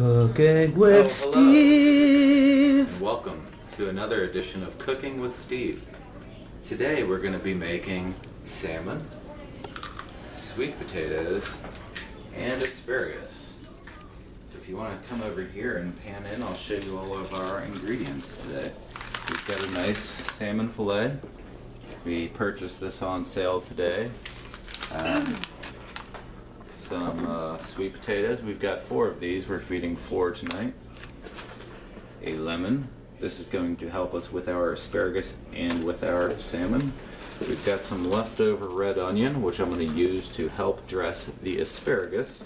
Cooking with Steve. Welcome to another edition of Cooking with Steve. Today we're going to be making salmon, sweet potatoes, and asparagus. If you want to come over here and pan in, I'll show you all of our ingredients today. We've got a nice salmon fillet. We purchased this on sale today. Some sweet potatoes. We've got 4 of these. We're feeding 4 tonight. A lemon. This is going to help us with our asparagus and with our salmon. We've got some leftover red onion, which I'm going to use to help dress the asparagus.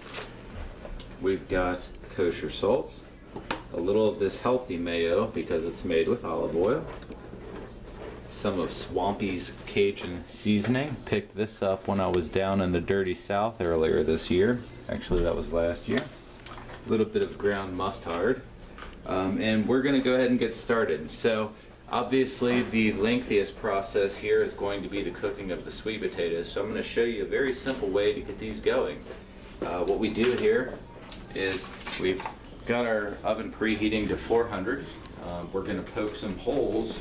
We've got kosher salts, a little of this healthy mayo because it's made with olive oil, some of Swampy's Cajun seasoning. Picked this up when I was down in the dirty South earlier this year. Actually, that was last year. A little bit of ground mustard. And we're going to go ahead and get started. So, obviously, the lengthiest process here is going to be the cooking of the sweet potatoes. So I'm going to show you a very simple way to get these going. What we do here is we've got our oven preheating to 400. We're going to poke some holes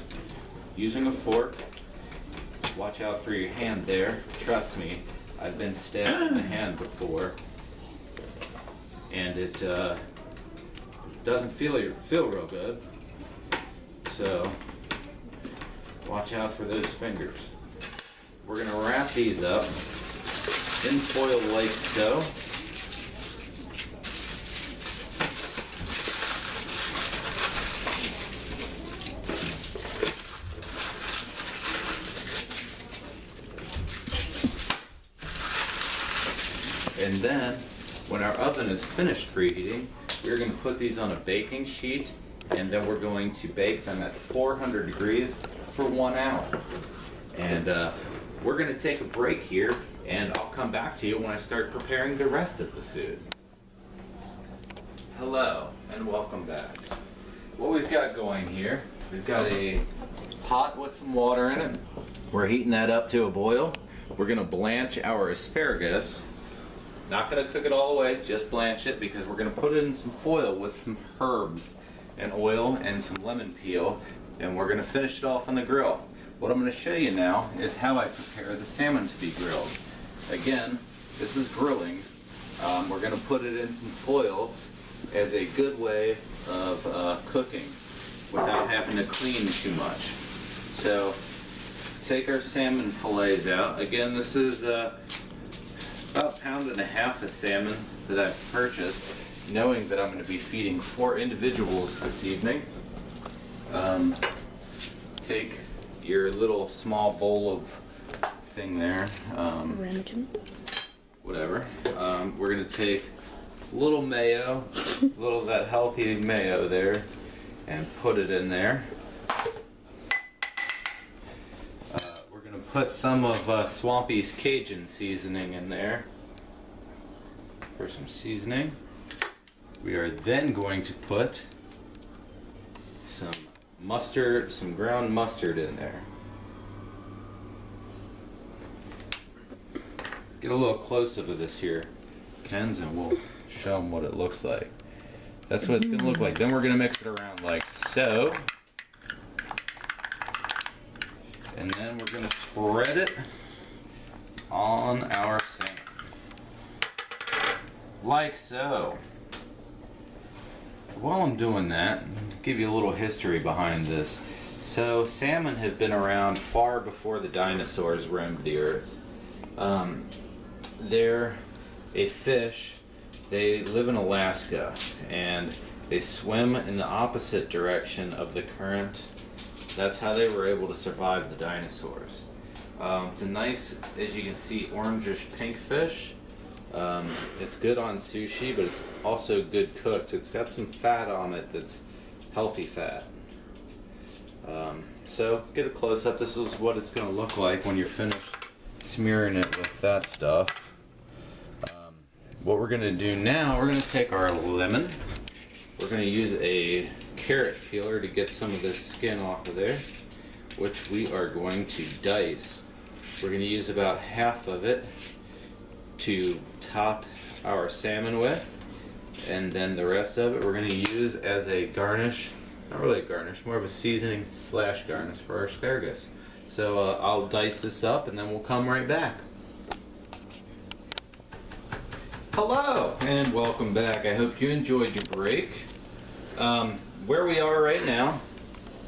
using a fork. Watch out for your hand there. Trust me, I've been stabbed in the hand before, and it doesn't feel real good. So watch out for those fingers. We're going to wrap these up in foil like so. And then, when our oven is finished preheating, we're going to put these on a baking sheet, and then we're going to bake them at 400 degrees for 1 hour. And we're going to take a break here, and I'll come back to you when I start preparing the rest of the food. Hello, and welcome back. What we've got going here, we've got a pot with some water in it. We're heating that up to a boil. We're going to blanch our asparagus. Not going to cook it all the way, just blanch it, because we're going to put it in some foil with some herbs and oil and some lemon peel, and we're going to finish it off on the grill. What I'm going to show you now is how I prepare the salmon to be grilled. Again, this is grilling. We're going to put it in some foil as a good way of cooking without having to clean too much. So, take our salmon fillets out. Again, this is about 1.5 pounds of salmon that I've purchased, knowing that I'm going to be feeding 4 individuals this evening. Take your little small bowl of thing there. Whatever. We're going to take a little mayo, a little of that healthy mayo there, and put it in there. Put some of Swampy's Cajun seasoning in there for some seasoning. We are then going to put some mustard, some ground mustard in there. Get a little close-up of this here, Ken's, and we'll show them what it looks like. That's what it's going to look like. Then we're going to mix it around like so. And then we're going to spread it on our salmon. Like so. While I'm doing that, to give you a little history behind this. So, salmon have been around far before the dinosaurs roamed the earth. They're a fish. They live in Alaska, and they swim in the opposite direction of the current. That's how they were able to survive the dinosaurs. It's a nice, as you can see, orangish pink fish. It's good on sushi, but it's also good cooked. It's got some fat on it that's healthy fat. So get a close-up. This is what it's going to look like when you're finished smearing it with that stuff. What we're going to do now, we're going to take our lemon. We're going to use a carrot peeler to get some of this skin off of there, which we are going to dice. We're going to use about half of it to top our salmon with, And then the rest of it we're going to use as a garnish, not really a garnish, more of a seasoning slash garnish for our asparagus. So I'll dice this up and then we'll come right back. Hello and welcome back. I hope you enjoyed your break. Where we are right now,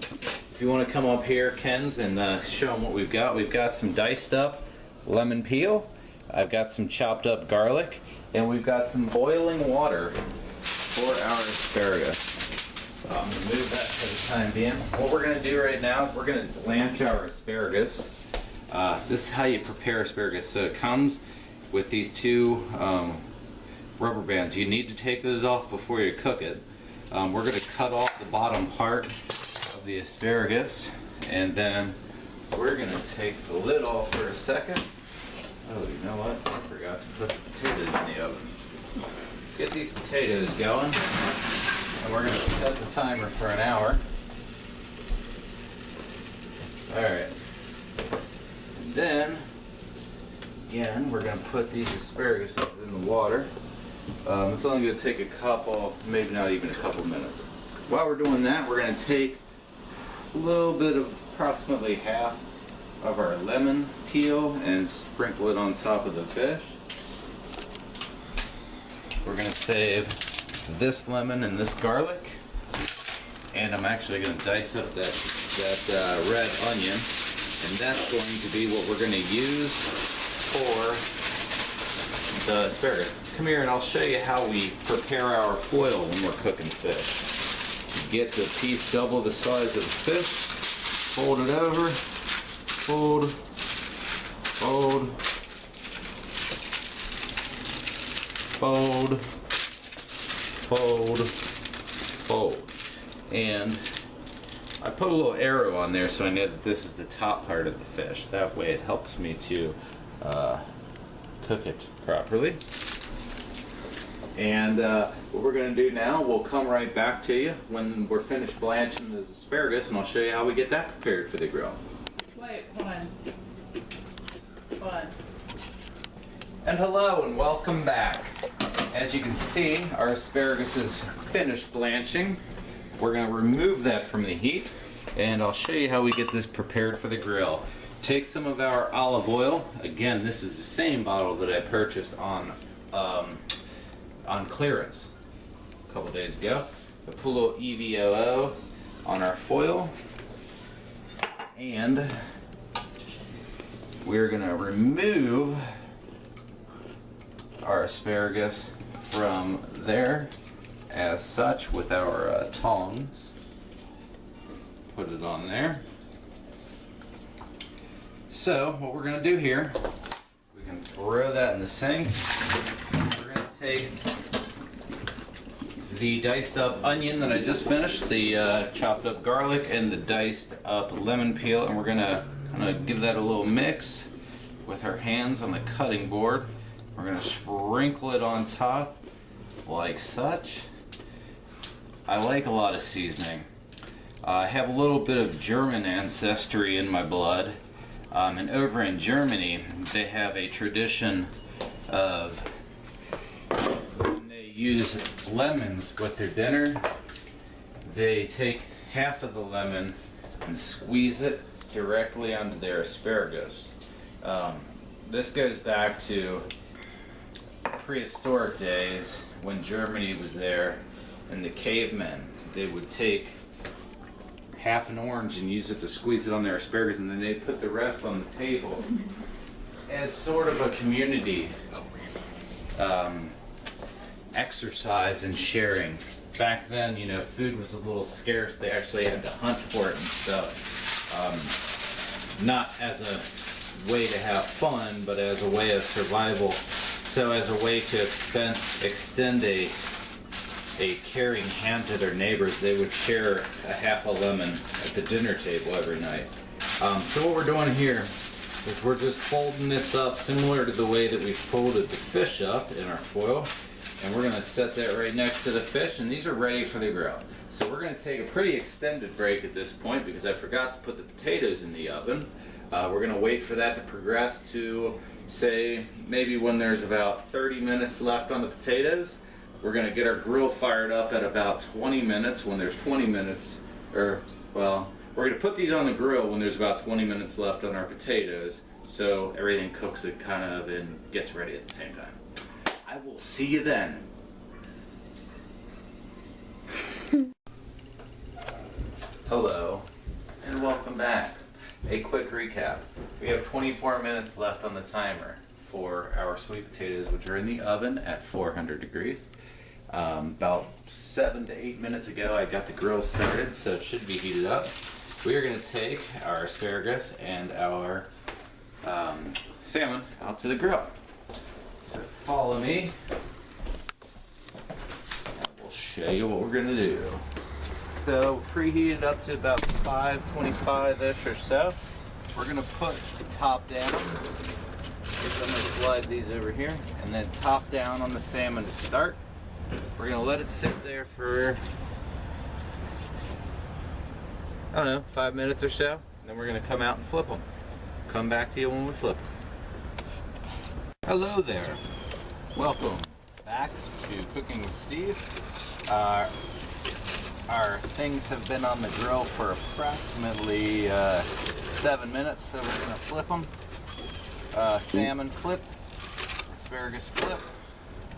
if you want to come up here, Ken's, and show them what we've got some diced up lemon peel, I've got some chopped up garlic, and we've got some boiling water for our asparagus. I'm going to move that for the time being. What we're going to do right now is we're going to blanch our asparagus. This is how you prepare asparagus. So it comes with these two rubber bands. You need to take those off before you cook it. We're going to cut off the bottom part of the asparagus, and then we're going to take the lid off for a second. Oh, you know what? I forgot to put the potatoes in the oven. Get these potatoes going, and we're going to set the timer for an hour. Alright. And then, again, we're going to put these asparagus in the water. It's only going to take a couple, maybe not even a couple minutes. While we're doing that, we're going to take a little bit of approximately half of our lemon peel and sprinkle it on top of the fish. We're going to save this lemon and this garlic, and I'm actually going to dice up that red onion, and that's going to be what we're going to use for the asparagus. Come here and I'll show you how we prepare our foil when we're cooking fish. Get the piece double the size of the fish, fold it over, fold, fold, fold, fold, fold. And I put a little arrow on there so I know that this is the top part of the fish. That way it helps me to cook it properly. And what we're going to do now, we'll come right back to you when we're finished blanching this asparagus, and I'll show you how we get that prepared for the grill. Wait, hold on. Hold on. And hello and welcome back. As you can see, our asparagus is finished blanching. We're going to remove that from the heat, and I'll show you how we get this prepared for the grill. Take some of our olive oil. Again, this is the same bottle that I purchased on clearance a couple days ago. I put a little EVOO on our foil, and we're going to remove our asparagus from there as such with our tongs. Put it on there. So what we're going to do here, we can throw that in the sink. We're going to take the diced up onion that I just finished, the chopped up garlic, and the diced up lemon peel, and we're going to kind of give that a little mix with our hands on the cutting board. We're going to sprinkle it on top like such. I like a lot of seasoning. I have a little bit of German ancestry in my blood, and over in Germany they have a tradition of when they use lemons with their dinner, they take half of the lemon and squeeze it directly onto their asparagus. This goes back to prehistoric days when Germany was there, and the cavemen, they would take half an orange and use it to squeeze it on their asparagus, and then they'd put the rest on the table as sort of a community exercise and sharing. Back then, you know, food was a little scarce. They actually had to hunt for it and stuff. Not as a way to have fun, but as a way of survival. So as a way to extend a caring hand to their neighbors, they would share a half a lemon at the dinner table every night. So what we're doing here is we're just folding this up similar to the way that we folded the fish up in our foil, and we're going to set that right next to the fish, and these are ready for the grill. So we're going to take a pretty extended break at this point because I forgot to put the potatoes in the oven. We're going to wait for that to progress to, say, maybe when there's about 30 minutes left on the potatoes. We're gonna get our grill fired up at about 20 minutes. When there's 20 minutes, we're gonna put these on the grill when there's about 20 minutes left on our potatoes, so everything cooks it kind of and gets ready at the same time. I will see you then. Hello, and welcome back. A quick recap. We have 24 minutes left on the timer for our sweet potatoes, which are in the oven at 400 degrees. About 7 to 8 minutes ago, I got the grill started, so it should be heated up. We are going to take our asparagus and our salmon out to the grill. So follow me, and we'll show you what we're going to do. So preheated up to about 525-ish or so. We're going to put the top down. I'm going to slide these over here, and then top down on the salmon to start. We're going to let it sit there for, I don't know, 5 minutes or so. And then we're going to come out and flip them. Come back to you when we flip them. Hello there. Welcome back to Cooking with Steve. Our things have been on the grill for approximately 7 minutes, so we're going to flip them. Salmon flip, asparagus flip.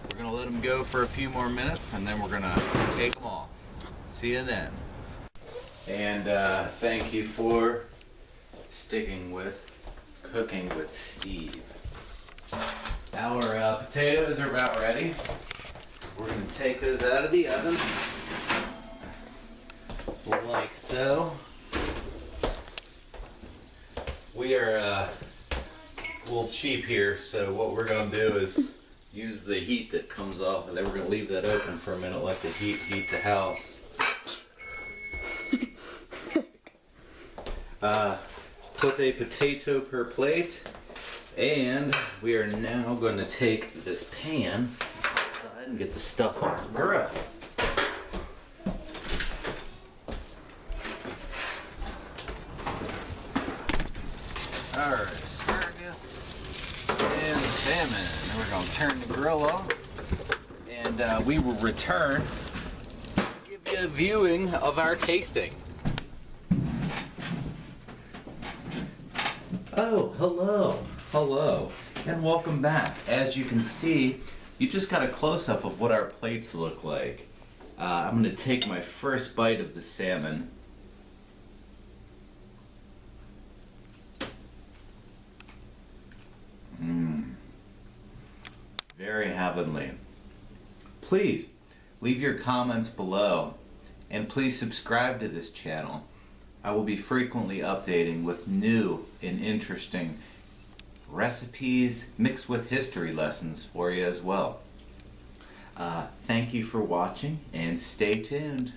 We're going to let them go for a few more minutes, and then we're going to take them off. See you then. And thank you for sticking with Cooking with Steve. Our potatoes are about ready. We're going to take those out of the oven, like so. We are a little cheap here, so what we're going to do is use the heat that comes off, and then we're going to leave that open for a minute, let the heat heat the house. Put a potato per plate, and we are now going to take this pan outside and get the stuff off the grill. Alright, asparagus and salmon. And we're going to turn the grill off, and we will return to give you a viewing of our tasting. Oh, hello, and welcome back. As you can see, you just got a close-up of what our plates look like. I'm going to take my first bite of the salmon. Very heavenly. Please leave your comments below, and please subscribe to this channel. I will be frequently updating with new and interesting recipes mixed with history lessons for you as well. Thank you for watching, and stay tuned.